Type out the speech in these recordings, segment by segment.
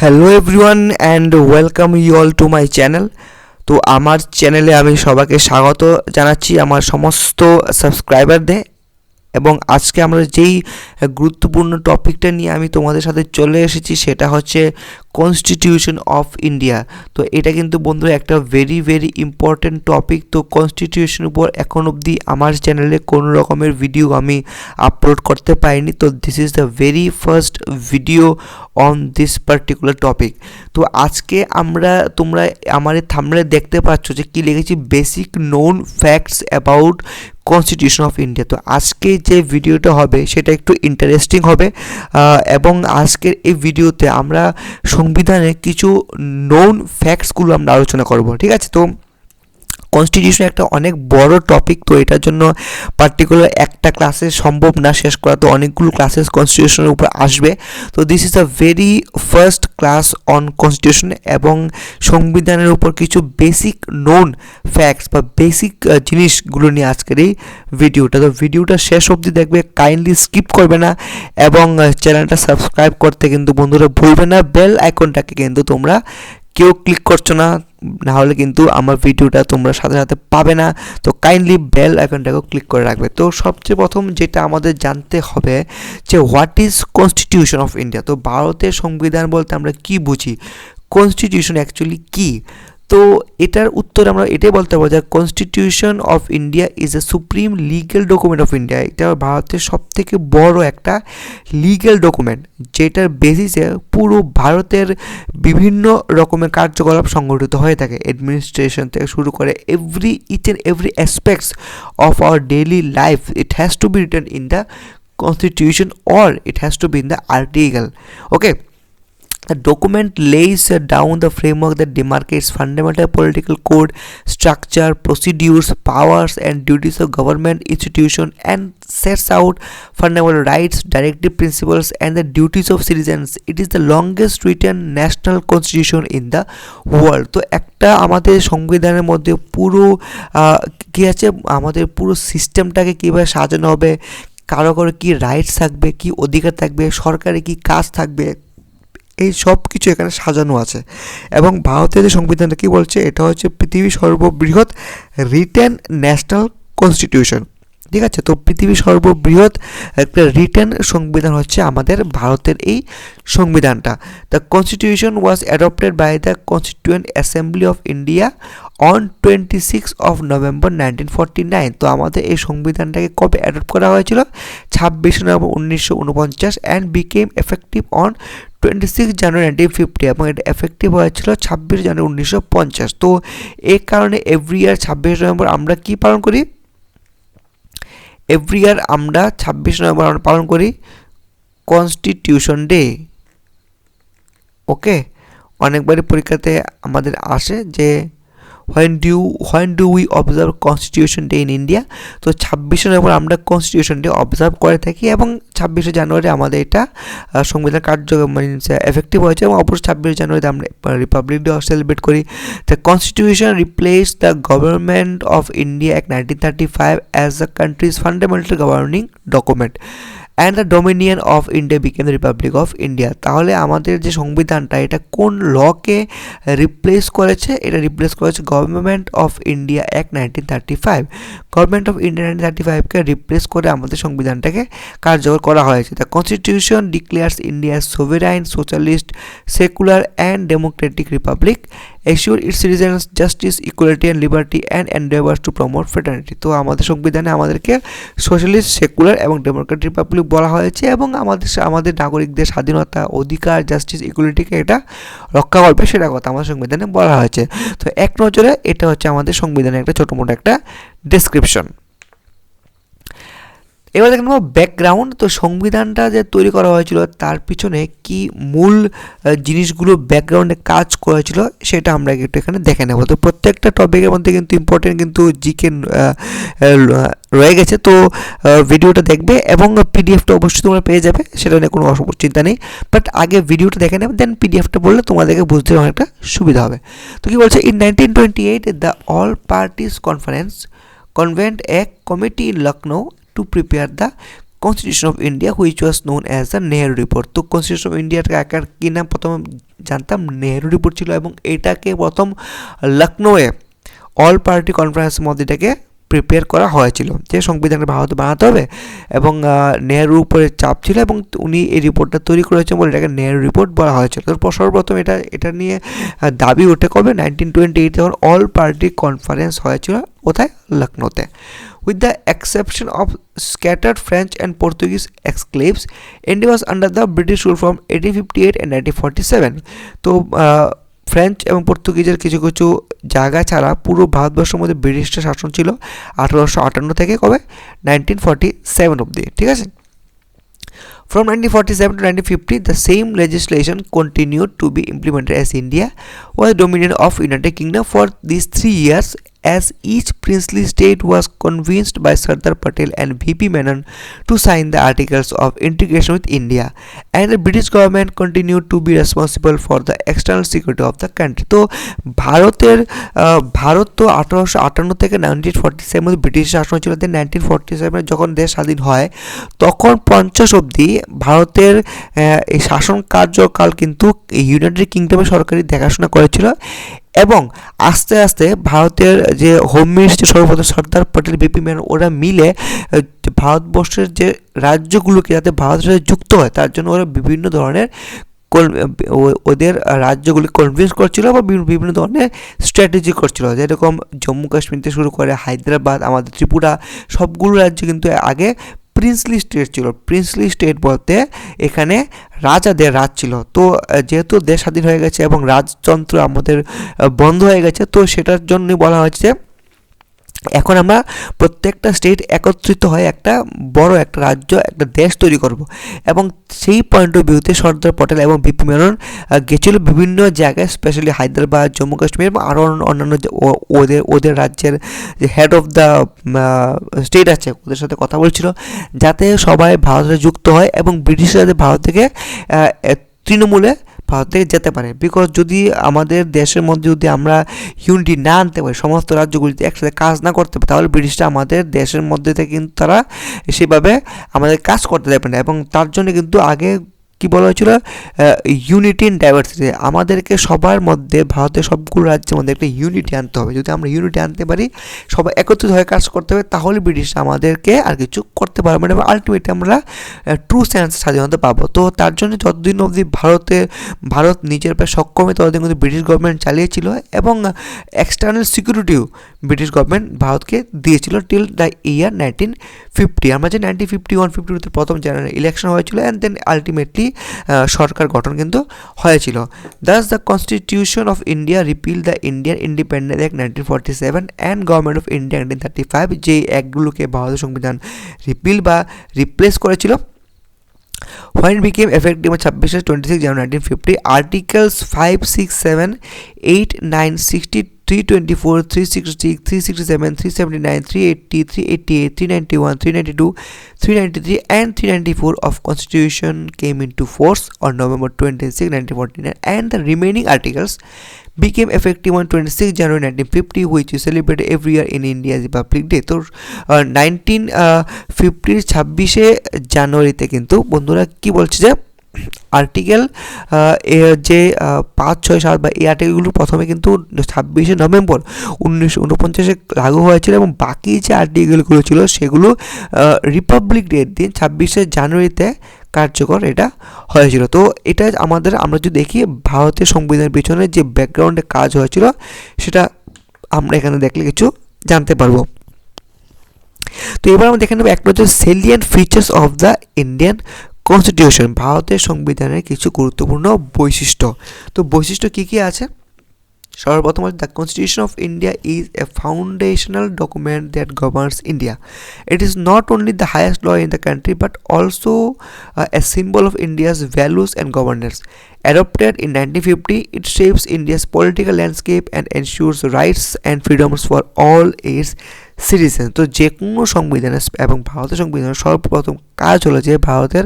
Hello everyone and welcome you all to my channel. তো আমার চ্যানেলে আমি সবাইকে স্বাগত জানাচ্ছি, আমার সমস্ত সাবস্ক্রাইবারদের। এবং আজকে আমরা যেই গুরুত্বপূর্ণ টপিকটা নিয়ে আমি তোমাদের সাথে চলে এসেছি সেটা হচ্ছে কনস্টিটিউশন অফ ইন্ডিয়া। তো এটা কিন্তু বন্ধুরা একটা ভেরি ইম্পর্টেন্ট টপিক। তো কনস্টিটিউশনের উপর এখন অবধি আমার চ্যানেলে কোনো রকমের ভিডিও আমি আপলোড করতে পারিনি। তো this is the very first video on this particular topic. তো আজকে তোমরা আমার থাম্বনেলে দেখতে পাচ্ছ যে কি লিখেছি, basic known facts about constitution of India. তো আজকে যে ভিডিওটা হবে সেটা একটু ইন্টারেস্টিং হবে, এবং আজকের এই ভিডিওতে আমরা সংবিধানের কিছু নোন ফ্যাক্টসগুলো আমরা আলোচনা করব, ঠিক আছে? তো কনস্টিটিউশন একটা অনেক বড় টপিক, তো এটার জন্য পার্টিকুলার একটা ক্লাসে সম্ভব না শেষ করা, তো অনেকগুলো ক্লাসেস কনস্টিটিউশনের উপর আসবে। তো this is a very first class on constitution, এবং সংবিধানের উপর কিছু বেসিক নোন ফ্যাক্টস বা বেসিক জিনিসগুলো নিয়ে আজকের এই ভিডিওটা। তো ভিডিওটা শেষ অবধি দেখবে, কাইন্ডলি স্কিপ করবে না, এবং চ্যানেলটা সাবস্ক্রাইব করতে কিন্তু বন্ধুরা ভুলবে না। বেল আইকনটাকে কিন্তু তোমরা কেউ ক্লিক করছো না, না হলে কিন্তু আমার ভিডিওটা তোমরা সাথে সাথে পাবে না। তো কাইন্ডলি বেল আইকনটাকেও ক্লিক করে রাখবে। তো সবচেয়ে প্রথম যেটা আমাদের জানতে হবে যে what is constitution of India. তো ভারতের সংবিধান বলতে আমরা কি বুঝি, কনস্টিটিউশন অ্যাকচুয়ালি কি? তো এটার উত্তর আমরা এটাই বলতে পারবো যে constitution of India is A supreme legal document of India. এটা ভারতের সবথেকে বড় একটা লিগ্যাল ডকুমেন্ট, যেটার বেসিসে পুরো ভারতের বিভিন্ন রকমের কার্যকলাপ সংগঠিত হয়ে থাকে। অ্যাডমিনিস্ট্রেশন থেকে শুরু করে each and every aspects of our daily life, it has to be written in the constitution or it has to be in the article. Okay, the document lays down the framework that demarcates fundamental political code, structure, procedures, powers and duties of government institution, and sets out fundamental rights, directive principles and the duties of citizens. It is the longest written national constitution in the world. তো একটা আমাদের সংবিধানের মধ্যে পুরো কি আছে, আমাদের পুরো সিস্টেমটাকে কীভাবে সাজানো হবে, কারো কী রাইটস থাকবে, কী অধিকার থাকবে, সরকারি কী কাজ থাকবে, এই সব কিছু এখানে সাজানো আছে। এবং ভারতের যে সংবিধানটা কী বলছে, এটা হচ্ছে পৃথিবীর সর্ববৃহৎ রিটেন ন্যাশনাল কনস্টিটিউশন, ঠিক আছে? তো পৃথিবীর সর্ববৃহৎ একটা রিটেন সংবিধান হচ্ছে আমাদের ভারতের এই সংবিধানটা। The constitution was adopted by the constituent assembly of India on 26 November 1949। তো আমাদের এই সংবিধানটাকে কবে অ্যাডপ্ট করা হয়েছিল? 26 November 1949, and became effective on 26 জানুয়ারি 1950, এবং এটা এফেক্টিভ হয়েছিল 26 জানুয়ারি 1950। তো এই কারণে এভরি ইয়ার 26 নভেম্বর আমরা কি পালন করি? এভরি ইয়ার আমরা 26 নভেম্বর আমরা পালন করি কনস্টিটিউশন ডে। ওকে, অনেকবারই পরীক্ষাতে আমাদের আসে যে when do we observe constitution day in India? তো 26 নভেম্বর আমরা কনস্টিটিউশন ডে অবজার্ভ করে থাকি, এবং 26 জানুয়ারি আমাদের এটা সংবিধান এফেক্টিভ হয়েছে, এবং অবশ্যই 26 জানুয়ারিতে আমরা রিপাবলিক ডে সেলিব্রেট করি। The constitution replace the government of India act 1935 as the countries fundamental governing document, and the dominion of India became the Republic of India. তাহলে আমাদের যে সংবিধানটা এটা কোন লকে রিপ্লেস করেছে? এটা রিপ্লেস করেছে government of India act 1935। Government of India 1935কে রিপ্লেস করে আমাদের সংবিধানটাকে কার্যকর করা হয়েছে। The constitution declares India sovereign, socialist, secular and democratic republic, assure its citizens justice, equality and liberty and endeavors to promote fraternity। তো আমাদের সংবিধানে আমাদেরকে সোশ্যালিস্ট, সেকুলার এবং ডেমোক্রেটিক রিপাবলিক বলা হয়েছে, এবং আমাদের নাগরিকদের স্বাধীনতা, অধিকার, জাস্টিস, ইকুয়ালিটিকে এটা রক্ষা করবে, সেটা কথা আমাদের সংবিধানে বলা হয়েছে। তো এক নজরে এটা হচ্ছে আমাদের সংবিধানের একটা ছোটো মোটো একটা ডেসক্রিপশন। এবার দেখেন ব্যাকগ্রাউন্ড। তো সংবিধানটা যে তৈরি করা হয়েছিল তার পিছনে কি মূল জিনিসগুলো ব্যাকগ্রাউন্ডে কাজ করেছিল সেটা আমরা একটু এখানে দেখে নেব। তো প্রত্যেকটা টপিকের মধ্যে কিন্তু ইম্পর্টেন্ট কিন্তু জিকে রয়ে গেছে। তো ভিডিওটা দেখবে, এবং পিডিএফটা অবশ্যই তোমরা পেয়ে যাবে, সেটা নিয়ে কোনো চিন্তা নেই। বাট আগে ভিডিওটা দেখে নেবে, দেন পিডিএফটা বললে তোমাদেরকে বুঝতে অনেকটা সুবিধা হবে। তো কি বলছে, in 1928 the all parties conference convened a committee in Lucknow to prepare the Constitution of India, which was known as the Nehru Report। তো Constitution of India কি নাম প্রথম জানতাম নেহেরু রিপোর্ট ছিল, এবং এটাকে প্রথম লখনৌয়ে অল পার্টি কনফারেন্সের মধ্যে এটাকে প্রিপেয়ার করা হয়েছিল যে সংবিধানটা ভারতে বানাতে হবে, এবং নেহেরুর উপরে চাপ ছিল এবং উনি এই রিপোর্টটা তৈরি করেছেন বলে এটাকে নেহেরু রিপোর্ট বলা হয়েছিল। তারপর সর্বপ্রথম এটা নিয়ে দাবি উঠে কবে 1928 যখন অল পার্টি কনফারেন্স হয়েছিল কোথায়, লখনৌতে। With the exception of scattered French and Portuguese exclaves, India was under the British rule from 1858 and 1947. তো ফ্রেঞ্চ এবং পর্তুগিজের কিছু কিছু জায়গা ছাড়া পুরো ভারতবর্ষের মধ্যে ব্রিটিশরা শাসন ছিল 1858 থেকে কবে 1947 অবধি, ঠিক আছে। From 1947 to 1950, the same legislation continued to be implemented as India was dominion of United Kingdom for these 3 years, as each princely state was convinced by Sardar Patel and V.P. Menon to sign the Articles of Integration with India, and the British government continued to be responsible for the external security of the country. তো ভারত তো 1858 থেকে 1947 মধ্যে British শাসন ছিল। 1947 যখন দেশ স্বাধীন হয় তখন 50 অবধি ভারতের এই শাসন কার্যকাল কিন্তু ইউনাইটেড কিংডমের সরকারি দেখাশোনা করেছিল, এবং আস্তে আস্তে ভারতের যে হোম মিনিস্টার সর্বপ্রথম সর্দার প্যাটেল, বিপি মেনন ওরা মিলে ভারতবর্ষের যে রাজ্যগুলোকে যাতে ভারতের সাথে যুক্ত হয় তার জন্য ওরা বিভিন্ন ধরনের ওদের রাজ্যগুলি কনভিন্স করছিল বা বিভিন্ন ধরনের স্ট্র্যাটেজি করছিল, যেরকম জম্মু কাশ্মীর থেকে শুরু করে হায়দ্রাবাদ, আমাদের ত্রিপুরা, সবগুলো রাজ্য কিন্তু আগে প্রিন্সলি স্টেট ছিল। প্রিন্সলি স্টেট বলতে এখানে রাজাদের রাজ ছিল। তো যেহেতু দেশ স্বাধীন হয়ে গেছে এবং রাজতন্ত্র আমাদের বন্ধ হয়ে গেছে, তো সেটার জন্যই বলা হচ্ছে এখন আমরা প্রত্যেকটা স্টেট একত্রিত হয়ে একটা বড় একটা রাজ্য, একটা দেশ তৈরি করব। এবং সেই পয়েন্ট অফ ভিউতে সর্দার পটেল এবং ভিপি মেনন গেছিল বিভিন্ন জায়গায়, স্পেশালি হায়দ্রাবাদ, জম্মু কাশ্মীর এবং আরও অন্যান্য ওদের রাজ্যের যে হেড অফ দ্য স্টেট আছে ওদের সাথে কথা বলছিল যাতে সবাই ভারতে যুক্ত হয় এবং ব্রিটিশরা যাতে ভারত থেকে তৃণমূলে ভারত থেকে যেতে পারে। বিকজ যদি আমাদের দেশের মধ্যে যদি আমরা ইউনিটি না আনতে পারি, সমস্ত রাজ্যগুলি যদি একসাথে কাজ না করতে পারে, তাহলে ব্রিটিশরা আমাদের দেশের মধ্যে থেকে কিন্তু তারা সেভাবে আমাদের কাজ করতে দেবে না। এবং তার জন্য কিন্তু আগে কি বলা হয়েছিল, ইউনিটি ইন ডাইভার্সিটি, আমাদেরকে সবার মধ্যে ভারতের সবগুলো রাজ্যের মধ্যে একটা ইউনিটি আনতে হবে। যদি আমরা ইউনিটি আনতে পারি, সবাই একত্রিত হয়ে কাজ করতে হবে, তাহলে ব্রিটিশ আমাদেরকে আর কিছু করতে পারবে না এবং আলটিমেটলি আমরা ট্রু সেন্স স্বাধীনতা পাবো। তো তার জন্য যতদিন অবধি ভারত নিজের পায়ে সক্ষম হয় ততদিন কিন্তু ব্রিটিশ গভর্নমেন্ট চালিয়েছিল, এবং এক্সটার্নাল সিকিউরিটিও ব্রিটিশ গভর্নমেন্ট ভারতকে দিয়েছিল টিল দ্য ইয়ার 1950। আমরা যে 1951-52 প্রথম জেনারেল ইলেকশন হয়েছিল, অ্যান্ড দেন আলটিমেটলি সরকার গঠন কিন্তু হয়েছিল। Das the constitution of India repeal the Indian independence act 1947 and government of India 1935, যে অ্যাক্টগুলোকে ভারতের সংবিধান রিপিল বা রিপ্লেস করেছিল। When it became effective on 26 January 1950, Articles 5, 6, 7, 8, 9, 60, 324, 366, 367, 379, 380, 388, 391, 392, 393 and 394 of Constitution came into force on November 26, 1949, and the remaining articles became effective on 26 January 1950, which is celebrated every year in India's Republic Day. তো 1950 26শে জানুয়ারিতে কিন্তু বন্ধুরা কি বলছে যে article যে 5, 6, 7 বা এই আর্টিকেলগুলো প্রথমে কিন্তু 26শে নভেম্বর 1949 লাগু হয়েছিল, এবং বাকি যে আর্টিকেলগুলো ছিল সেগুলো রিপাবলিক ডের দিন 26শে জানুয়ারিতে কার্যকর এটা হয়েছিল। তো এটা আমরা যদি দেখি ভারতের সংবিধানের পিছনে যে ব্যাকগ্রাউন্ডে কাজ হয়েছিল সেটা আমরা এখানে দেখলে কিছু জানতে পারবো। তো এবার আমরা দেখে নেব এক নজর সেলিয়েন্ট features of the Indian constitution, ভারতের সংবিধানের কিছু গুরুত্বপূর্ণ বৈশিষ্ট্য। তো বৈশিষ্ট্য কী কী আছে? সর্বপ্রথম the constitution of India is a foundational document that governs India. It is not only the highest law in the country but also a symbol of India's values and governance. Adopted in 1950, it shapes India's political landscape and ensures rights and freedoms for all its citizens. তো যে কোনো সংবিধানের এবং ভারতের সংবিধানের সর্বপ্রথম কাজ হলো যে ভারতের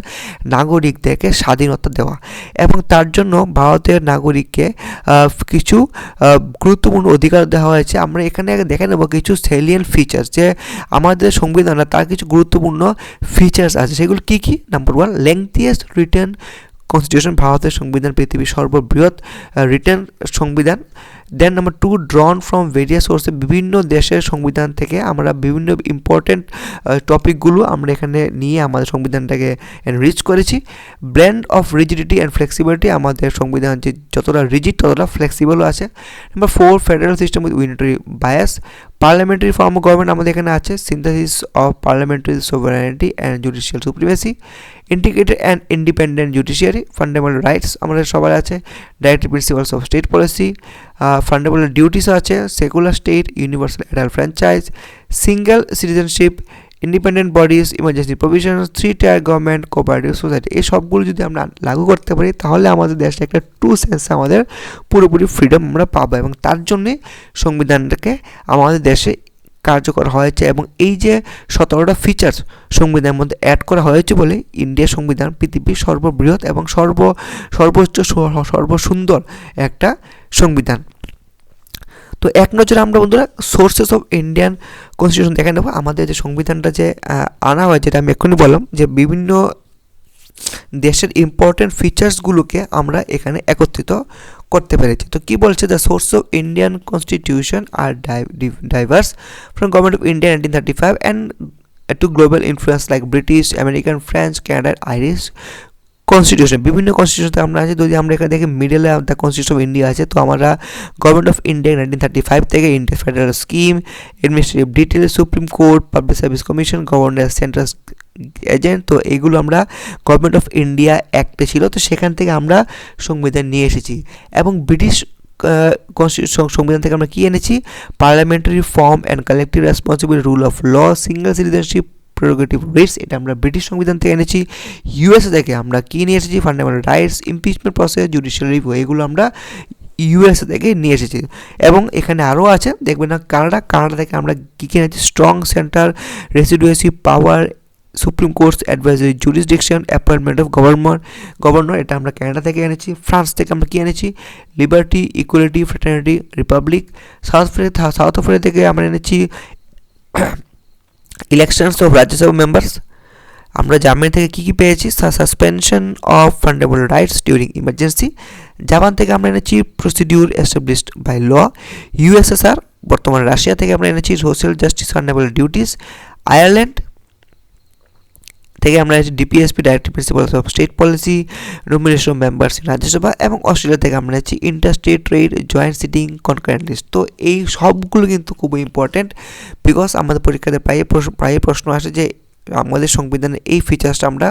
নাগরিকদেরকে স্বাধীনতা দেওয়া, এবং তার জন্য ভারতের নাগরিককে কিছু গুরুত্বপূর্ণ অধিকার দেওয়া হয়েছে। আমরা এখানে দেখে নেব কিছু সেলিয়েন্ট ফিচার্স, যে আমাদের সংবিধানে তার কিছু গুরুত্বপূর্ণ ফিচার্স আছে, সেগুলো কী কী? নাম্বার 1, লেংথিয়েস্ট রিটেন কনস্টিটিউশন, ভারতের সংবিধান পৃথিবীর সর্ববৃহৎ রিটেন সংবিধান। দেন নাম্বার 2, ড্রন ফ্রম ভেরিয়াস সোর্সে, বিভিন্ন দেশের সংবিধান থেকে আমরা বিভিন্ন ইম্পর্টেন্ট টপিকগুলো আমরা এখানে নিয়ে আমাদের সংবিধানটাকে এনরিচ করেছি। Blend of rigidity and flexibility, আমাদের সংবিধান যে যতটা রিজিড ততটা ফ্লেক্সিবলও আছে। Number 4, federal system with unitary bias. Parliamentary form of government আমাদের এখানে আছে। Synthesis of parliamentary sovereignty and judicial supremacy. Integrated and independent judiciary. Fundamental rights আমাদের সবার আছে। Directive principles of state policy. Fundamental ডিউটিসও আছে। Secular state, universal adult franchise, single citizenship, independent bodies, emergency provisions, 3-tier government, cooperative society. এই সবগুলো যদি আমরা লাগু করতে পারি তাহলে আমাদের দেশে একটা ট্রু সেন্সে আমাদের পুরোপুরি ফ্রিডম আমরা পাবো, এবং তার জন্যে সংবিধানটাকে আমাদের দেশে কার্যকর হয়েছে। এবং এই যে 17টা ফিচার্স সংবিধানের মধ্যে অ্যাড করা হয়েছে বলে ইন্ডিয়ার সংবিধান পৃথিবীর সর্ববৃহৎ এবং সর্বোচ্চ সর্বসুন্দর একটা সংবিধান। তো এক নজরে আমরা বন্ধুরা সোর্সেস অফ ইন্ডিয়ান কনস্টিটিউশন দেখে নেব। আমাদের যে সংবিধানটা যে আনা হয়, যেটা আমি এক্ষুনি বললাম, যে বিভিন্ন দেশের ইম্পর্টেন্ট ফিচার্সগুলোকে আমরা এখানে একত্রিত করতে পেরেছি। তো কি বলছে, the source of Indian constitution are diverse from government of India 1935 and to global influence like British, American, French, Canada, Irish constitution. বিভিন্ন কনস্টিটিউশনতে আমরা আছে। যদি আমরা এখানে দেখি মিডলে দ্য কনস্টিটিউশন অফ ইন্ডিয়া আছে, তো আমরা গভর্নমেন্ট অফ ইন্ডিয়া 1935 থেকে India federal scheme, administrative detail, supreme court, public service commission, governor central agent, তো এইগুলো আমরা গভর্নমেন্ট অফ ইন্ডিয়া অ্যাক্টে ছিল, তো সেখান থেকে আমরা সংবিধান নিয়ে এসেছি। এবং ব্রিটিশ কনস্টিটিউশন সংবিধান থেকে আমরা কি এনেছি, parliamentary form and collective responsibility, rule of law, single citizenship, prerogative rights, এটা আমরা ব্রিটিশ সংবিধান থেকে এনেছি। ইউএসএ থেকে আমরা কি নিয়ে এসেছি, fundamental rights, impeachment process, judicial review, এগুলো আমরা ইউএসএ থেকে নিয়ে এসেছি। এবং এখানে আরও আছে, দেখবেন না, কানাডা থেকে আমরা কী কী এনেছি, strong centre, residuary power, supreme court's advisory jurisdiction, appointment of governor, এটা আমরা কানাডা থেকে এনেছি। ফ্রান্স থেকে আমরা কি এনেছি, liberty, equality, fraternity, republic. South Africa থেকে আমরা এনেছি ইলেকশনস অফ রাজ্যসভা মেম্বার্স। আমরা জার্মানি থেকে কী কী পেয়েছি, suspension of fundamental rights during emergency. Japan থেকে আমরা এনেছি procedure established by law. USSR, বর্তমানে রাশিয়া থেকে আমরা এনেছি social justice, fundamental duties. Ireland থেকে আমরা এনেছি DPSP, directive principles of state policy, nomination members in Rajya Sabha. এবং অস্ট্রেলিয়া থেকে আমরা এনেছি interstate trade, joint sitting, concurrent list. তো এই সবগুলো কিন্তু খুবই ইম্পর্টেন্ট, বিকজ আমাদের পরীক্ষাতে প্রায় প্রশ্ন আসে যে আমাদের সংবিধানের এই ফিচার্সটা আমরা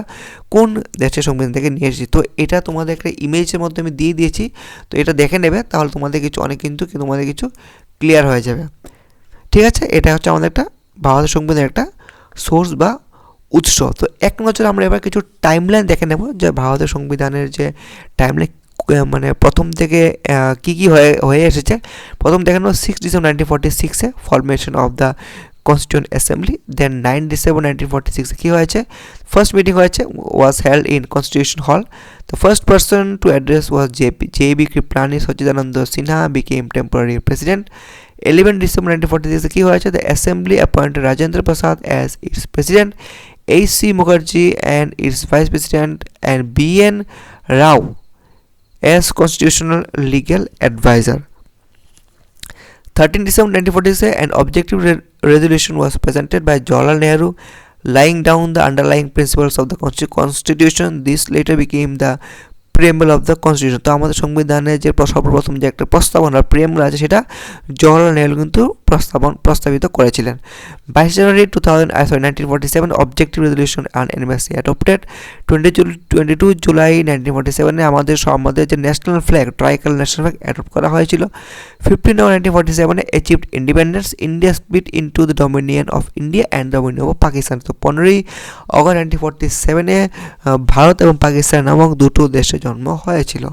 কোন দেশের সংবিধান থেকে নিয়ে এসেছি। তো এটা তোমাদের একটা ইমেজের মধ্যে আমি দিয়ে দিয়েছি, তো এটা দেখে নেবে, তাহলে তোমাদের কিছু তোমাদের কিছু ক্লিয়ার হয়ে যাবে। ঠিক আছে, এটা হচ্ছে আমাদের একটা ভারতের সংবিধানের একটা সোর্স বা উৎস। তো এক নজরে আমরা এবার কিছু টাইমলাইন দেখে নেব, যে ভারতের সংবিধানের যে টাইমলাইন মানে প্রথম থেকে কী কী হয়ে এসেছে। প্রথম দেখে নেব 6 ডিসেম্বর 1946-এ formation of the constituent assembly. Then 9 December 1946-এ কী হয়েছে, ফার্স্ট মিটিং হয়েছে, was held in constitution hall. The first person to address was JB Kripalani Sachchidananda Sinha became temporary president. 11 December 1946-এ কী হয়েছে, the assembly appointed Rajendra Prasad as its president, H.C. Mukherjee and its vice president, and B.N. Rao as constitutional legal advisor. 13 December 1946, an objective resolution was presented by Jawaharlal Nehru laying down the underlying principles of the constitution. This later became the preamble of the constitution. তো আমাদের সংবিধানে যে সর্বপ্রথম যে একটা প্রস্তাবনা preamble আছে, সেটা জওহরলাল নেহরু কিন্তু প্রস্তাবিত করেছিলেন। 22 January 1947 objective resolution on unanimity adopted. 22 July 1947 আমাদের যে national flag, tricolour national flag adopt করা হয়েছিল। 15 November 1947 achieved independence, India split into the dominion of India and dominion of Pakistan. তো 15 অগস্ট 1947 ভারত এবং পাকিস্তান নামক দুটো দেশে জন্ম হয়েছিল।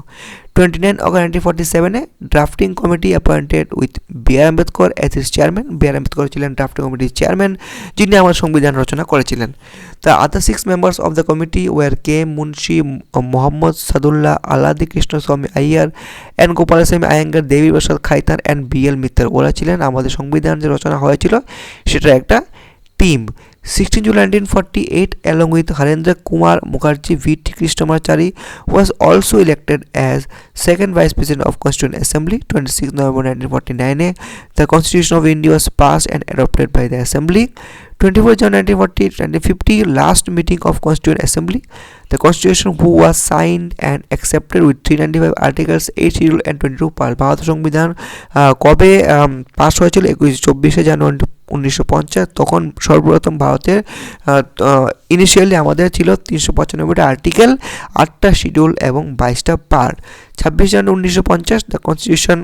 29 August 1947 drafting committee appointed with B.R. Ambedkar as his chairman. B.R. Ambedkar ছিলেন ড্রাফটিং কমিটির চেয়ারম্যান, যিনি আমার সংবিধান রচনা করেছিলেন। The other 6 members of the committee were K Munshi, Mohammad Saadulla, Alladi Krishnaswami Ayyar and Gopalaswami Ayyangar, Devi Prasad Khaitan and B.L. Mitter. ওরা ছিলেন আমাদের সংবিধান যে রচনা হয়েছিল সেটার একটা team. 16 July 1948, along with Harendra Kumar Mukherjee, V.T. Krishnamachari was also elected as second Vice President of Constituent Assembly. 26 November 1949, the Constitution of India was passed and adopted by the Assembly. 24 January 1950, last meeting of Constituent Assembly. The Constitution who was signed and accepted with 395 articles, 8 schedule and 22 parts. Bharat সংবিধান কবে pass হয়েছিল? 24 জানুয়ারি 1950। তখন সর্বপ্রথম ভারতের initially আমাদের ছিল 395টা article, 8টা schedule এবং 22টা part. 26 January 1950, the Constitution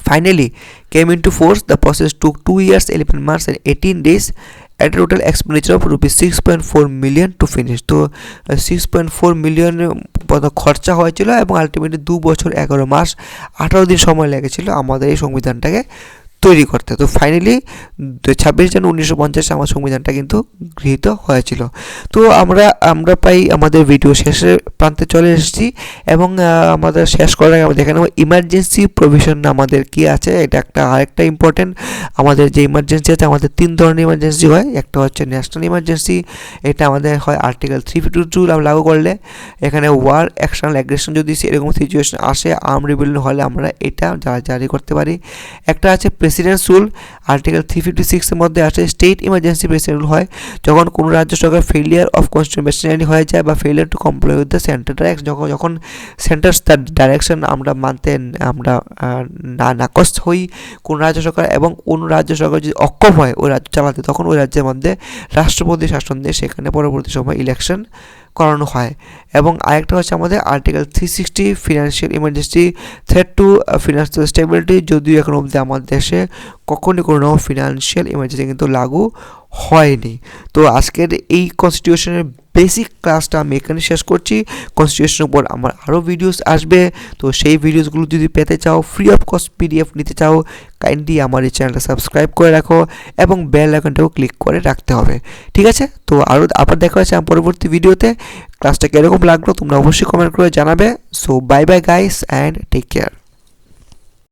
finally came into force. The process took 2 years, 11 months and 18 days at a total expenditure of rupees 6.4 million to finish. তো 6.4 মিলিয়ন খরচা হয়েছিল এবং আলটিমেটলি 2 বছর 11 মাস 18 দিন সময় লেগেছিল আমাদের এই সংবিধানটাকে তৈরি করতে। তো ফাইনালি 26 জানুয়ারি 1950 আমার সংবিধানটা কিন্তু গৃহীত হয়েছিল। তো আমরা প্রায় আমাদের ভিডিও শেষের প্রান্তে চলে এসেছি এবং আমাদের শেষ করার আগে আমরা দেখে নেব ইমার্জেন্সি প্রভিশন আমাদের কি আছে। এটা আরেকটা ইম্পর্টেন্ট। আমাদের যে ইমার্জেন্সি আছে, আমাদের 3 ধরনের ইমার্জেন্সি হয়। একটা হচ্ছে ন্যাশনাল ইমার্জেন্সি, এটা আমাদের হয় আর্টিকেল 352 লাগু করলে। এখানে ওয়ার অ্যাকশনাল অ্যাগ্রেশন যদি এরকম সিচুয়েশন আসে, আর্ম রিবেলিয়ন হলে আমরা এটা জারি করতে পারি। একটা আছে প্রেসিডেন্টস রুল, আর্টিকেল 356 এর মধ্যে আছে। স্টেট ইমার্জেন্সি প্রেসিডেন্ট রুল হয় যখন কোনো রাজ্য সরকার ফেলিয়ার অফ কনস্টিটিউশন মেশিনারি হয়ে যায় বা failure to comply with the central direction, যখন সেন্টার তার ডাইরেকশন আমরা মানতে নাকচ হই কোন রাজ্য সরকার, এবং কোন রাজ্য সরকার যদি অক্ষম হয় ওই রাজ্য চালাতে, তখন ওই রাজ্যের মধ্যে রাষ্ট্রপতি শাসন দিয়ে সেখানে পরবর্তী সময় ইলেকশন করানো হয়। এবং আরেকটা হচ্ছে আমাদের article 360 financial emergency, threat to financial stability. যদিও এখন অবধি আমাদের দেশে কখনই কোনো ফিনান্সিয়াল ইমার্জেন্সি কিন্তু লাগু হয়নি। তো আজকের এই কনস্টিটিউশনের বেসিক ক্লাসটা আমি এখানে শেষ করছি। কনস্টিটিউশনের উপর আমার আরও ভিডিওস আসবে, তো সেই ভিডিওসগুলো যদি পেতে চাও, ফ্রি অফ কস্ট পিডিএফ নিতে চাও, কাইন্ডলি আমার এই চ্যানেলটা সাবস্ক্রাইব করে রাখো এবং বেল আইকনটাও ক্লিক করে রাখতে হবে। ঠিক আছে? তো আবার দেখা হচ্ছে আমার পরবর্তী ভিডিওতে। ক্লাসটা কীরকম লাগলো তোমরা অবশ্যই কমেন্ট করে জানাবে। So bye bye guys and take care.